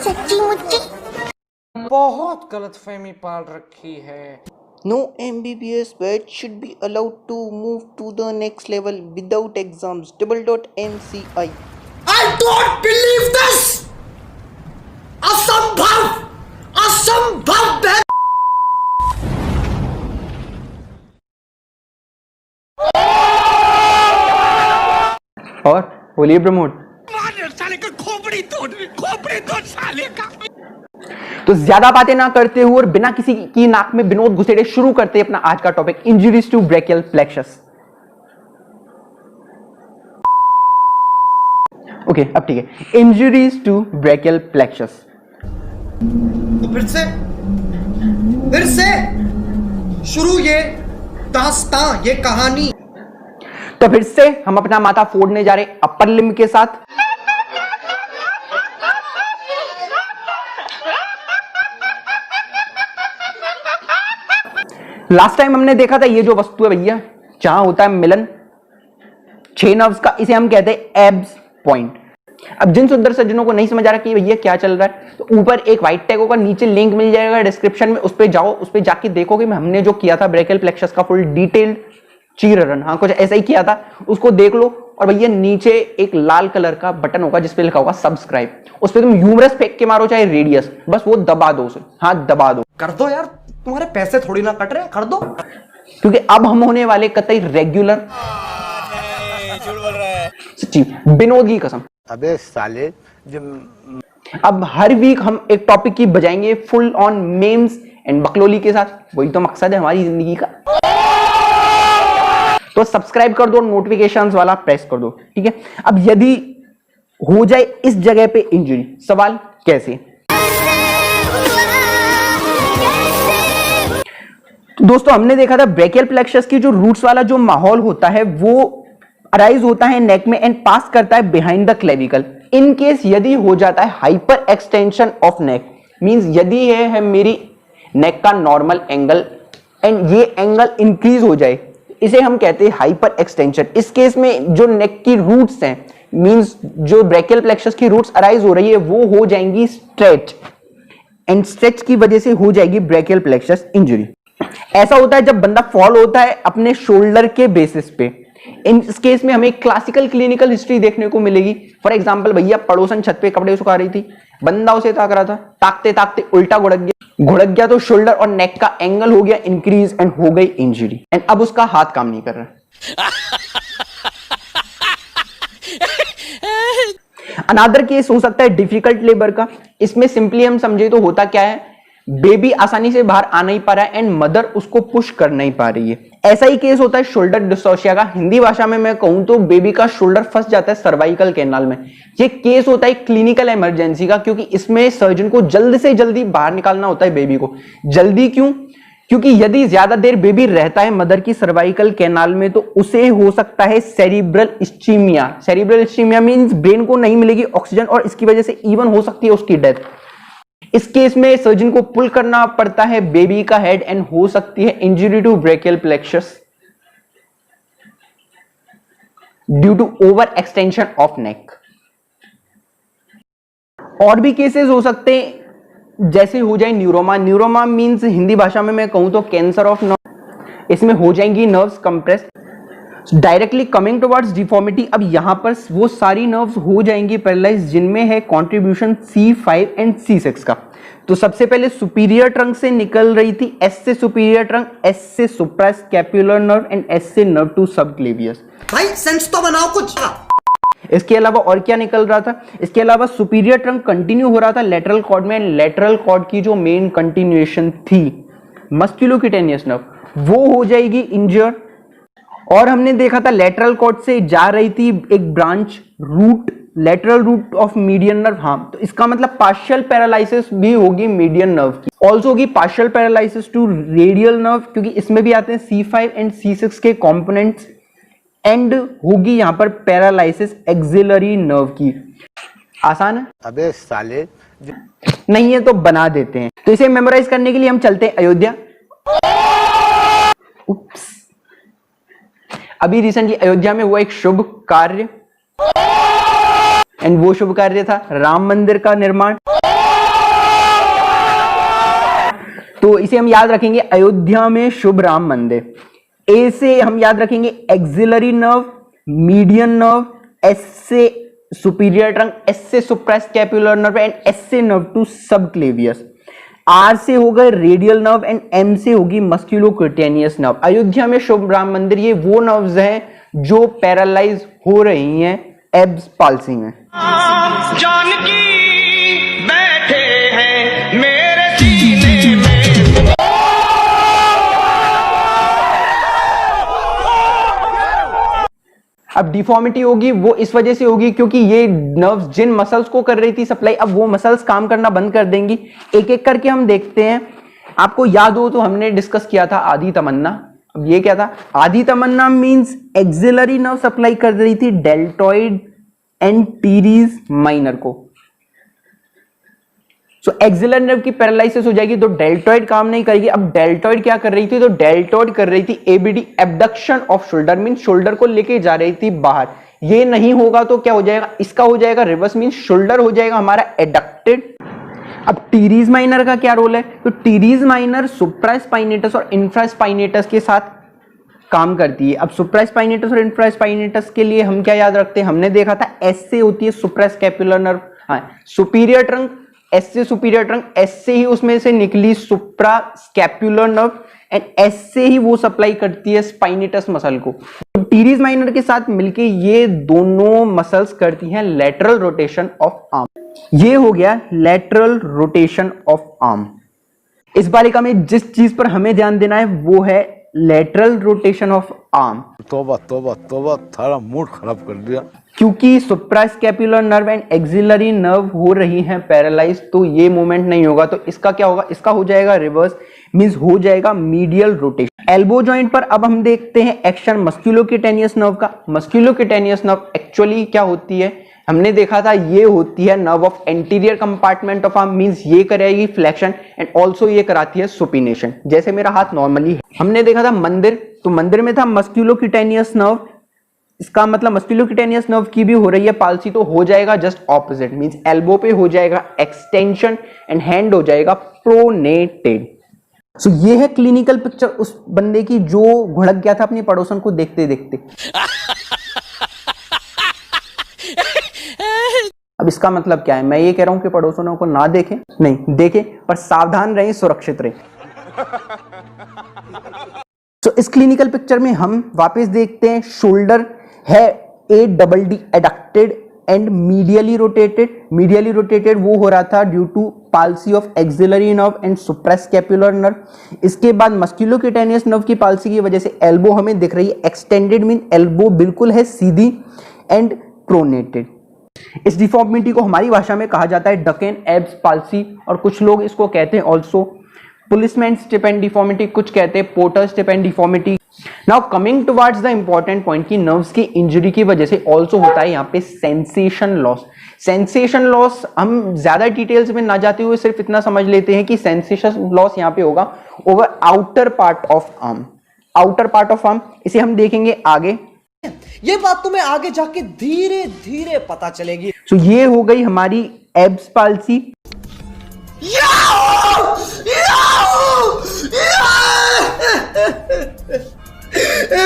सच्ची मुच्ची बहुत गलतफहमी पाल रखी है। No MBBS batch should be allowed to move to the next level without exams. NCI. I don't believe this! असंभव! असंभव! और बोलिए प्रमोद। साले का खोपड़ी तोड़ साले का। तो ज्यादा बातें ना करते हुए और बिना किसी की नाक में विनोद घुसेड़े शुरू करते हैं अपना आज का topic, injuries to brachial plexus. Okay, अब ठीक है, इंजरीज टू ब्रेकियल प्लेक्सस। तो फिर से शुरू ये दास्तां, ये कहानी। तो फिर से हम अपना माथा फोड़ने जा रहे अपर लिम्ब के साथ। लास्ट टाइम हमने देखा था ये जो वस्तु है भैया, जहां होता है मिलन 6 नर्व्स का, इसे हम कहते हैं एब्स पॉइंट। अब जिन सुंदर सज्जनों को नहीं समझ आ रहा कि भैया क्या चल रहा है, तो ऊपर एक व्हाइट टैग होगा, नीचे लिंक मिल जाएगा डिस्क्रिप्शन में, उस पे जाओ, उस पे जाके देखो कि हमने जो किया था ब्रेकियल प्लेक्सस का फुल डिटेल्ड चीररन, हाँ कुछ ऐसा ही किया था, उसको देख लो। और भैया नीचे एक लाल कलर का बटन होगा जिसपे लिखा होगा सब्सक्राइब, उस पे तुम ह्यूमरस फेंक के मारो चाहे रेडियस, बस वो दबा दो उसे, हाँ दबा दो। कर दो यार, तुम्हारे पैसे थोड़ी ना कट रहे, कर दो। क्योंकि अब हम होने वाले कतई रेगुलर, सच्ची विनोद की कसम। अबे साले अब हर वीक हम एक टॉपिक की बजाएंगे फुल ऑन मेम्स एंड बकलोली के साथ, वही तो मकसद है हमारी जिंदगी का। तो सब्सक्राइब कर दो, नोटिफिकेशंस वाला प्रेस कर दो, ठीक है। अब यदि हो जाए इस जगह पे इंजरी, सवाल कैसे? तो दोस्तों हमने देखा था ब्रेकियल प्लेक्सस की जो रूट्स वाला जो माहौल होता है वो अराइज होता है नेक में एंड पास करता है behind the clavicle. In case यदि हो जाता है hyper extension of neck, means यदि ये है मेरी नेक का नॉर्मल एंगल एंड ये एंगल इंक्रीज हो जाए, इसे हम कहते हैं हाइपर एक्सटेंशन। इस केस में जो नेक की रूट्स हैं, मींस जो ब्रेकियल प्लेक्सस की रूट्स अराइज हो रही है वो हो जाएंगी स्ट्रेच, एंड स्ट्रेच की वजह से हो जाएगी ब्रेकियल प्लेक्सस इंजरी। ऐसा होता है जब बंदा फॉल होता है अपने शोल्डर के बेसिस पे। इस केस में हमें क्लासिकल क्लिनिकल हिस्ट्री देखने को मिलेगी। फॉर एग्जांपल भैया पड़ोसन छत पे कपड़े सुखा रही थी, बंदा उसे ताक रहा था, ताकते ताकते उल्टा घुड़क गया तो शोल्डर और नेक का एंगल हो गया इंक्रीज एंड हो गई इंजरी, एंड अब उसका हाथ काम नहीं कर रहा। अनदर केस हो सकता है डिफिकल्ट लेबर का। इसमें सिंपली हम समझे तो होता क्या है, बेबी आसानी से बाहर आ नहीं पा रहा है एंड मदर उसको पुश कर नहीं पा रही है। ऐसा ही केस होता है शोल्डर डिस्टॉर्शिया का। हिंदी भाषा में मैं कहूं तो बेबी का शोल्डर फंस जाता है सर्वाइकल कैनाल में। ये केस होता है क्लिनिकल इमरजेंसी का, क्योंकि इसमें सर्जन को जल्द से जल्दी बाहर निकालना होता है बेबी को। जल्दी क्यों? क्योंकि यदि ज्यादा देर बेबी रहता है मदर की सर्वाइकल कैनाल में तो उसे हो सकता है cerebral ischaemia. Cerebral ischaemia means brain को नहीं मिलेगी ऑक्सीजन और इसकी वजह से इवन हो सकती है उसकी डेथ। इस केस में सर्जन को पुल करना पड़ता है बेबी का हेड एंड हो सकती है injury to brachial plexus due to over extension of neck. और भी केसेस हो सकते हैं, जैसे हो जाए न्यूरोमा। न्यूरोमा मींस हिंदी भाषा में मैं कहूं तो कैंसर ऑफ नर्व। इसमें हो जाएंगी nerves compress directly coming towards deformity. अब यहां पर वो सारी नर्व्स हो जाएंगी पैरालाइज जिनमें है कंट्रीब्यूशन C5 एंड C6 का। तो सबसे पहले सुपीरियर ट्रंक से निकल रही थी, S से सुपीरियर ट्रंक, S से सुप्रास्कैपुलर नर्व एंड S से नर्व टू सबक्लेवियस। भाई सेंस तो बनाओ कुछ। इसके अलावा और क्या निकल रहा था? इसके अलावा सुपीरियर ट्रंक कंटिन्यू हो रहा था लेटरल कॉर्ड में, एंड लेटरल कॉर्ड की जो मेन कंटिन्यूएशन थी मस्कुलोक्यूटेनियस नर्व, वो हो जाएगी इंजर्ड। और हमने देखा था लेटरल कॉर्ड से जा रही थी एक branch root, lateral root of median nerve. हाँ, तो इसका मतलब पार्शियल पैरालिसिस भी होगी मीडियन नर्व की। ऑल्सो होगी partial paralysis to radial nerve, क्योंकि इसमें भी आते हैं C5 एंड C6 के कंपोनेंट्स। एंड होगी यहां पर पैरालिसिस एक्सिलरी नर्व की। आसान है? अबे साले नहीं है तो बना देते हैं। तो इसे मेमोराइज करने के लिए हम चलते हैं अयोध्या। उप्स, अभी रिसेंटली अयोध्या में हुआ एक शुभ कार्य। एंड वो शुभ कार्य था राम मंदिर का निर्माण। तो इसे हम याद रखेंगे अयोध्या में शुभ राम मंदिर। ए से हम याद रखेंगे axillary nerve, median nerve, S से सुपीरियर ट्रंक, एस से सुप्रास्कैपुलर नर्व एंड एस से नर्व टू सबक्लेवियस। आर से होगा रेडियल नर्व एंड एम से होगी मस्क्यूलोक्यूटेनियस नर्व। अयोध्या में शुभ राम मंदिर, ये वो नर्व्स हैं जो पैरालाइज हो रही हैं एब्स पाल्सी में। जानकी बैठे हैं मेरे सीने में। अब डिफॉर्मिटी होगी वो इस वजह से होगी क्योंकि ये नर्व्स जिन मसल्स को कर रही थी सप्लाई, अब वो मसल्स काम करना बंद कर देंगी। एक एक करके हम देखते हैं। आपको याद हो तो हमने डिस्कस किया था आधी तमन्ना। अब ये क्या था? आधी तमन्ना मींस एक्सिलरी नर्व सप्लाई कर रही थी डेल्टॉइड एंड टीरीज माइनर को। सो एक्सिलरी नर्व की पैरालिसिस हो जाएगी तो डेल्टॉइड काम नहीं करेगी। अब डेल्टॉइड क्या कर रही थी? तो डेल्टॉइड कर रही थी ABD, abduction off shoulder, mean shoulder को लेके जा रही थी बाहर। ये नहीं होगा तो क्या हो जाएगा? इसका हो जाएगा रिवर्स, मीन शोल्डर हो जाएगा हमारा एडक्टेड। अब टीरीज माइनर का क्या रोल है? तो टीरीज माइनर सुप्रास्पाइनेटस और इंफ्रास्पाइनेटस के साथ काम करती है। अब सुप्रास्पाइनेटस और इंफ्रास्पाइनेटस के लिए हम क्या याद रखते हैं? हमने देखा था एस से होती है सुप्रास्कैपुलर नर्व, हाँ सुपीरियर ट्रंक, एस से सुपीरियर ट्रंक, एस से ही उसमें से निकली सुप्रास्कैपुलर नर्व एंड एस से ही वो सप्लाई करती है स्पाइनेटस मसल को। तो टीरीज माइनर के साथ मिलके ये दोनों मसल्स करती हैं लेटरल रोटेशन ऑफ आर्म। ये हो गया लेटरल रोटेशन ऑफ आर्म। इस बालिका में जिस चीज पर हमें ध्यान देना है वो है लेटरल रोटेशन ऑफ आर्म। तोबा तोबा तोबा, थारा मूड खराब कर दिया। क्योंकि suprascapular nerve and axillary nerve हो रही हैं पैरालाइज, तो ये मूवमेंट नहीं होगा। तो इसका क्या होगा? इसका हो जाएगा रिवर्स, मींस हो जाएगा मीडियल रोटेशन। एल्बो जॉइंट पर अब हम देखते हैं एक्शन मस्क्यूलोक्यूटेनियस नर्व का। मस्क्यूलोक्यूटेनियस नर्व एक्चुअली क्या होती है? हमने देखा था ये होती है nerve of anterior compartment of arm, means ये करेगी फ्लेक्शन एंड ऑल्सो ये कराती है सुपिनेशन। जैसे मेरा हाथ नॉर्मली है। हमने देखा था मंदिर, तो मंदिर में था मस्क्यूलोक्यूटेनियस नर्व। इसका मतलब मस्क्यूलोक्यूटेनियस नर्व की भी हो रही है पाल्सी, तो हो जाएगा जस्ट ऑपोजिट, मींस एल्बो पे हो जाएगा एक्सटेंशन एंड हैंड हो जाएगा प्रोनेटेड। सो ये है क्लिनिकल पिक्चर उस बंदे की जो भड़क गया था अपने पड़ोसन को देखते देखते। अब इसका मतलब क्या है? मैं ये कह रहा हूं कि पड़ोसनों को ना देखें, नहीं देखें, पर सावधान रहें, सुरक्षित रहें। तो इस क्लिनिकल पिक्चर में हम वापस देखते हैं शोल्डर है a double D adducted and medially rotated. Medially rotated वो हो रहा था due to palsy of axillary nerve and suprascapular nerve. इसके बाद मस्क्यूलोक्यूटेनियस नर्व की पाल्सी की वजह से एल्बो हमें दिख रही है एक्सटेंडेड, मीन एल्बो बिल्कुल है सीधी एंड प्रोनेटेड। इस डिफॉर्मिटी को हमारी भाषा में कहा जाता है डकेन एब्स पाल्सी, और कुछ लोग इसको कहते हैं also policeman tip and deformity, कुछ कहते हैं porter tip and deformity. Now coming towards the important point की नर्व्स की इंजरी की वजह से ऑल्सो होता है यहाँ पे सेंसेशन लॉस। सेंसेशन लॉस हम ज्यादा डिटेल्स में ना जाते हुए सिर्फ इतना समझ लेते हैं कि सेंसेशन लॉस यहाँ पे होगा over outer part of arm. Outer part of arm इसे हम देखेंगे आगे। ये बात तुम्हें आगे जाके धीरे धीरे पता चलेगी। तो ये हो गई हमारी एब्स पाल्सी।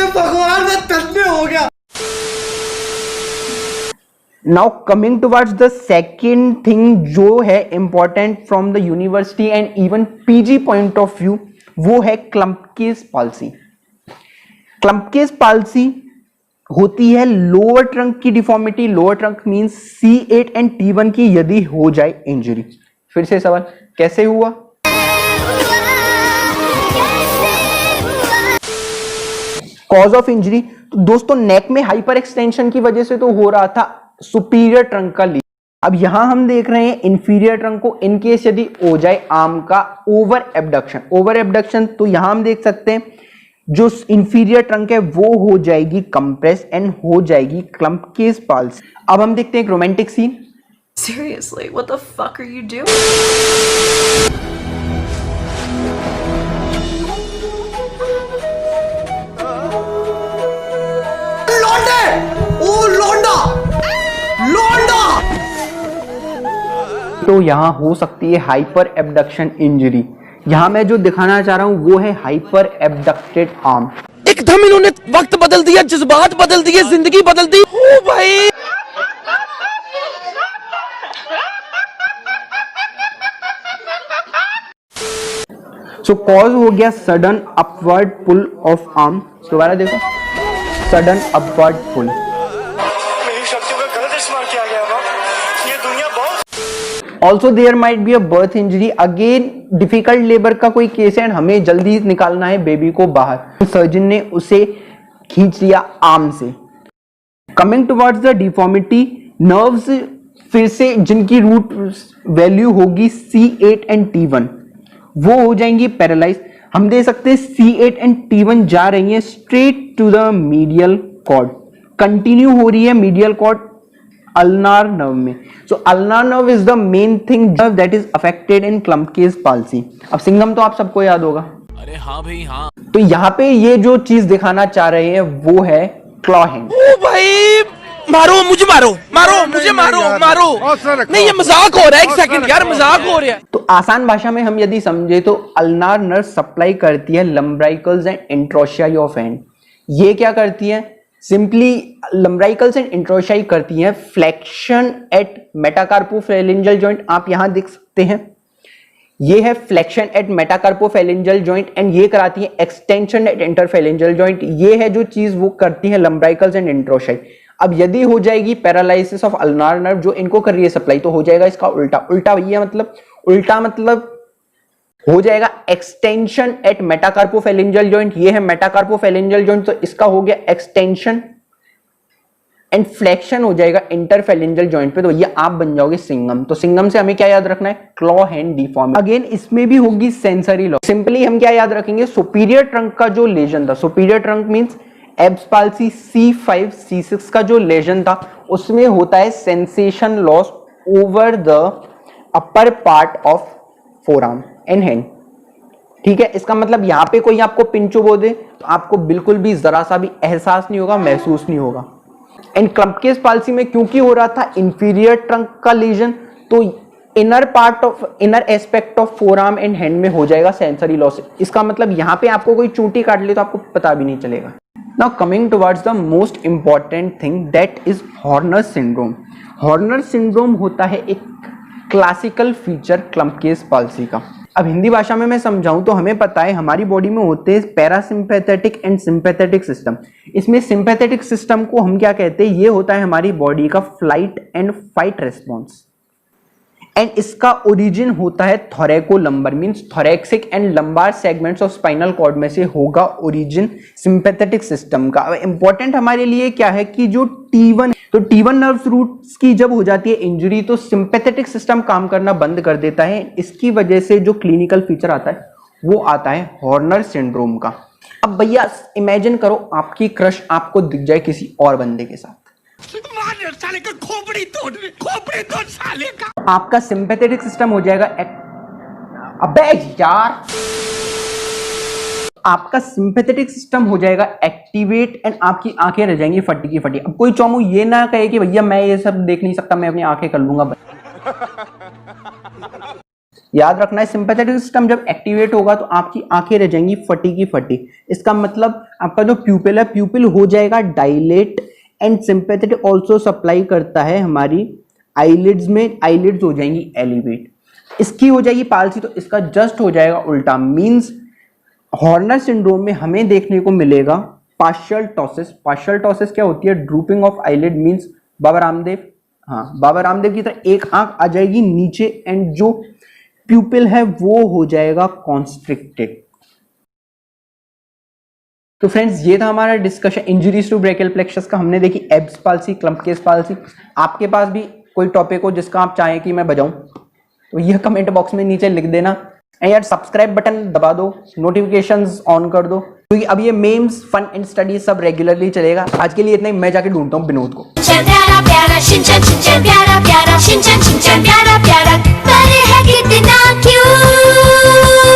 भगवान मैं तन्ने हो गया। Now coming towards the second thing जो है important from the university and even PG point of view, वो है क्लम्पकेस पाल्सी। क्लम्पकेस पाल्सी होती है लोअर ट्रंक की deformity. Lower trunk means C8 and T1 की यदि हो जाए इंजरी। फिर से सवाल, कैसे हुआ? कॉज ऑफ इंजरी, तो दोस्तों नेक में हाइपर एक्सटेंशन की वजह से तो हो रहा था सुपीरियर ट्रंक का लीक। अब यहां हम देख रहे हैं इंफीरियर ट्रंक को, इनकेस यदि हो जाए आर्म का ओवर एबडक्शन। ओवर एबडक्शन तो यहां हम देख सकते हैं जो इंफीरियर ट्रंक है वो हो जाएगी कंप्रेस एंड हो जाएगी क्लम्पकेस पाल्सी। अब हम देखते हैं एक romantic scene. Seriously, what the fuck are you doing? लौंडे! ओ लौंडा! लौंडा! तो यहाँ हो सकती है हाइपर एबडक्शन इंजरी। यहाँ मैं जो दिखाना चाह रहा हूँ वो है हाइपर एबडक्टेड आर्म। एकदम इन्होंने वक्त बदल दिया, जज्बात बदल दिए, जिंदगी बदल दी। ओ भाई सो कॉज हो गया sudden upward pull of arm. दोबारा देखो, सडन अपवर्ड पुल। मेरी शक्तियों का गलत इस्तेमाल किया गया होगा। ये दुनिया बहुत also there might be a birth injury. Again difficult labour का कोई केस है, हमें जल्दी निकालना है बेबी को बाहर। सर्जन ने उसे खींच लिया आर्म से। Coming towards the deformity, nerves फिर से जिनकी रूट वैल्यू होगी C8 एंड T1 वो हो जाएंगी पैरालाइज। हम दे सकते हैं C8 एंड T1 जा रही है straight to the medial cord, continue हो रही है मीडियल कॉर्ड अल्नार नर्व में। So ulnar nerve is the main thing that is affected in Klumpke's palsy. अब सिंघम तो आप सबको याद होगा। अरे हाँ भाई हाँ। तो यहाँ पे ये जो चीज दिखाना चाह रहे हैं वो है क्लॉ हैंड। ओ भाई मारो मुझे, मारो मारो मुझे, मारो मारो। नहीं ये मजाक हो रहा है, एक सेकंड यार, मजाक हो रहा है। तो आसान भाषा में हम यदि समझे तो अल्नार नर्व सप्लाई करती है लंब्राइकल्स एंड इंट्रोशियाई ऑफ हैंड। ये क्या करती है? सिंपली लंब्राइकल्स एंड इंट्रोशियाई करती है फ्लेक्शन एट मेटाकार्पोफेरेंजियल जॉइंट। आप यहां देख सकते हैं, ये है फ्लेक्शन एट मेटाकार्पोफेरेंजियल जॉइंट एंड ये कराती है एक्सटेंशन एट इंटरफेरेंजियल जॉइंट। ये है जो चीज वो करती है लंब्राइकल्स एंड इंट्रोशियाई। अब यदि हो जाएगी पैरालिसिस ऑफ अल्नार नर्व जो इनको कर रही है सप्लाई, तो हो जाएगा इसका उल्टा। उल्टा भैया मतलब उल्टा मतलब हो जाएगा एक्सटेंशन एट मेटाकार्पोफेरेंजियल जॉइंट। ये है मेटाकार्पोफेरेंजियल जॉइंट, तो इसका हो गया एक्सटेंशन एंड फ्लेक्शन हो जाएगा इंटरफेरेंजियल जॉइंट पे। तो ये आप बन जाओगे सिंघम। तो सिंघम से हमें क्या याद रखना है? Claw hand deformity. अगेन इसमें भी होगी सेंसरी लॉस। सिंपली हम क्या याद रखेंगे? सुपीरियर ट्रंक का जो लेजन था, superior trunk means abs palsy C5 C6 का जो लेजन था उसमें होता है sensation loss over the upper part of forearm and hand. ठीक है, इसका मतलब यहां पे कोई आपको पिंचो बो दे तो आपको बिल्कुल भी जरा सा भी एहसास नहीं होगा, महसूस नहीं होगा। एंड क्लम्पकेज पाल्सी में क्योंकि हो रहा था इंफीरियर ट्रंक का लीजन, तो inner aspect of forearm and hand में हो जाएगा सेंसरी लॉस। इसका मतलब यहां पे आपको कोई चूंटी काट ले तो आपको पता भी नहीं चलेगा। Now coming towards the most important thing that is Horner syndrome. Horner syndrome होता है एक क्लासिकल फीचर क्लम्पकेज पाल्सी का। अब हिंदी भाषा में मैं समझाऊं तो हमें पता है हमारी बॉडी में होते हैं पैरासिम्पैथेटिक एंड सिंपैथेटिक सिस्टम। इसमें सिंपैथेटिक सिस्टम को हम क्या कहते हैं? ये होता है हमारी बॉडी का flight and fight response and इसका ओरिजिन होता है thoracolumbar means thoracic and lumbar segments of spinal cord में से होगा ओरिजिन सिंपैथेटिक सिस्टम का। इंपॉर्टेंट हमारे लिए क्या है कि जो T1 तो T1 नर्व्स रूट्स की जब हो जाती है इंजरी तो सिंपैथेटिक सिस्टम काम करना बंद कर देता है। इसकी वजह से जो क्लिनिकल फीचर आता है वो आता है हॉर्नर सिंड्रोम का। अब भैया इमेजिन करो आपकी क्रश आपको दिख जाए किसी और बंदे के साथ, साले का खोपड़ी तोड़ साले का। आपका सिंपैथेटिक सिस्टम हो जाएगा अबे यार, आपका सिंपैथेटिक सिस्टम हो जाएगा एक्टिवेट एंड आपकी आंखें रह जाएंगी फटी की फटी। अब कोई चौमू ये ना कहे कि भैया मैं ये सब देख नहीं सकता, मैं अपनी आंखें कर लूंगा। याद रखना है सिंपैथेटिक सिस्टम जब एक्टिवेट होगा तो आपकी आंखें रह जाएंगी फटी की फटी। इसका मतलब आपका जो प्यूपिल है प्यूपिल हो जाएगा dilate and sympathetic also supply करता है हमारी आईलिड्स में, आईलिड्स हो जाएंगी एलिवेट। इसकी हो जाएगी पाल्सी तो इसका जस्ट हो जाएगा उल्टा। मींस हॉर्नर सिंड्रोम में हमें देखने को मिलेगा पार्शियल टॉसिस। पार्शियल टॉसिस क्या होती है? Drooping of eyelid means Baba Ramdev, हाँ बाबा रामदेव की तरह एक आंख आ जाएगी नीचे एंड जो प्यूपिल है वो हो जाएगा कॉन्स्ट्रिक्टेड। तो फ्रेंड्स ये था हमारा discussion injuries to brachial plexus का। हमने देखी एब्स पाल्सी, क्लम्पकेज पाल्सी। आपके पास भी कोई टॉपिक हो जिसका आप चाहें कि मैं बजाऊं तो यह कमेंट बॉक्स में नीचे लिख देना। एंड यार सब्सक्राइब बटन दबा दो, नोटिफिकेशंस ऑन कर दो क्योंकि अब ये मेम्स फन एंड स्टडी सब रेगुलरली चलेगा। आज के लिए इतना ही, मैं जाके ढूंढता हूँ विनोद को। प्यारा प्यारा शिनचैन शिनचैन प्यारा प्यारा शिनचैन शिनचैन प्यारा प्यारा पर है कितना क्यूट।